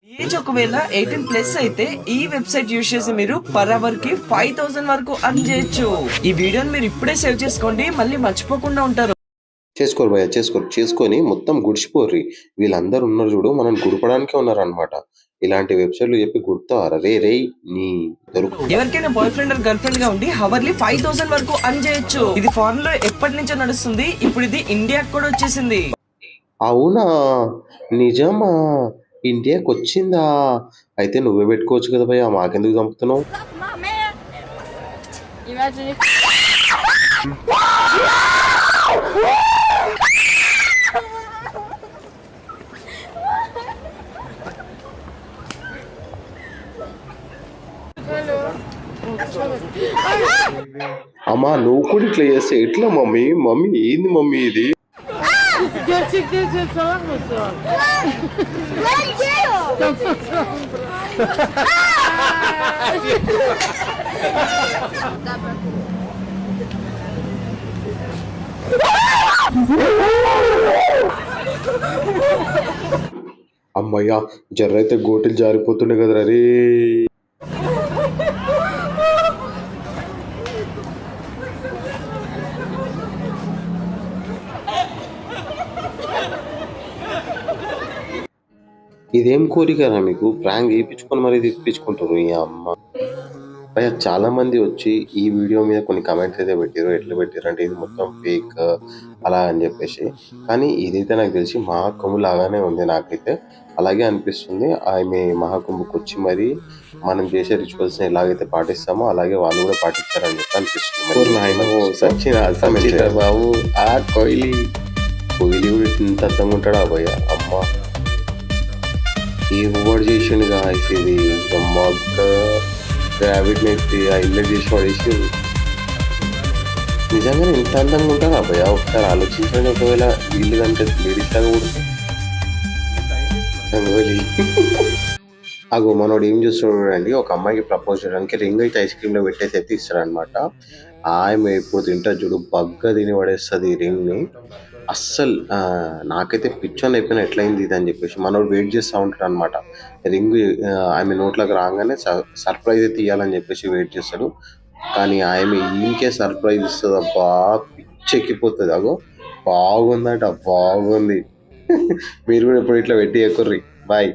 Age ఒకవేళ 18+ అయితే ఈ వెబ్సైట్ యూజ్ చేసి మీరు పర్ అవర్ కి 5000 వరకు అర్న్ చేయొచ్చు. ఈ వీడియోని మీరు ఇప్పుడే సేవ్ చేసుకోండి, మళ్ళీ మర్చిపోకుండా ఉంటారు. చేసుకోరు భయ్య, చేసుకోరు. చేసుకొని మొత్తం గుడిచిపోర్రి. వీళ్ళందరూ ఉన్నారు చూడు, మనం గుడిపడానికే ఉన్నారనమాట. ఇలాంటి వెబ్సైట్లు చెప్పి గుర్తారా రే రే నీ దొరుకు. ఎవరికైనా boy friend or girl friend గా ఉండి హవర్లీ 5000 వరకు అర్న్ చేయొచ్చు. ఇది ఫారెన్ లో ఎప్పటి నుంచో నడుస్తుంది, ఇప్పుడు ఇది ఇండియాకి కూడా వచ్చేసింది. అవునా, నిజమా? ఇండియాకి వచ్చిందా? అయితే నువ్వే పెట్టుకోవచ్చు కదా భయ్య, మాకెందుకు చంపుతున్నావు? Imagine if అమ్మా నువ్వు కూడా ఇట్లా చేస్తే ఎట్లా మమ్మీ? మమ్మీ ఏంది మమ్మీ ఇది? gerçekten salak mısın? అమ్మయ్యా, జర్రైతే గోటిలు జారిపోతుండే కదరా రే. ఇదేం కోరికరా మీకు? ప్రాంక్ చేయించుకొని మరీ తెప్పించుకుంటారు ఈ అమ్మ. భయ్య చాలా మంది వచ్చి ఈ వీడియో మీద కొన్ని కమెంట్స్ అయితే పెట్టారు. ఎట్లా పెట్టారు అంటే ఇది మొత్తం ఫేక్ అలా అని చెప్పేసి. కానీ ఇదైతే నాకు తెలిసి మహాకుంభ్ లాగానే ఉంది నాకైతే. అలాగే అనిపిస్తుంది. ఆమె మహాకుంభకు వచ్చి మరి మనం చేసే రిచువల్స్ ని ఎలాగైతే పాటిస్తామో అలాగే వాళ్ళు కూడా పాటిస్తారని చెప్పి అనిపిస్తుంది. సచిన్ బాబు, ఆ కోహ్లీ కోహ్లీ కూడా ఇంత అర్థంగా ఉంటాడా భయ్య? అమ్మ ఈ ఓవర్ చేసిండు గాయస్. ఇది మగ్గ గ్రావిడ్ నెట్టి ఆ ఇల్లు చేసి పడేసి నిజంగానే ఇంత అందంగా ఉంటారా భయ్య? ఒకసారి ఆలోచించండి. ఒకవేళ వీళ్ళు కంటే లేడీస్ లాగా కూడా అగో మనోడు ఏం చూస్తున్నాడు అండి, ఒక అమ్మాయికి ప్రపోజ్ చేయడానికి రింగ్ అయితే ఐస్ క్రీమ్ లో పెట్టేసి అయితే ఇస్తాడు అనమాట. ఆమె ఇప్పుడు తింటారు చూడు, బగ్గ తిని పడేస్తుంది ఈ రింగ్ ని. అస్సలు నాకైతే పిచ్చోన్ అయిపోయినా ఎట్లయింది ఇది అని చెప్పేసి. మనోడు వెయిట్ చేస్తూ ఉంటాడు అనమాట. రింగ్ ఆమె నోట్లోకి రాగానే సర్ప్రైజ్ అయితే ఇవ్వాలని చెప్పేసి వెయిట్ చేస్తాడు. కానీ ఆమె ఈయనకే సర్ప్రైజ్ ఇస్తుంది. అబ్బా పిచ్చెక్కిపోతుంది. అగో బాగుందట, బాగుంది. మీరు కూడా ఇప్పుడు ఇట్లా పెట్టి ఎక్కుర్రి. బాయ్.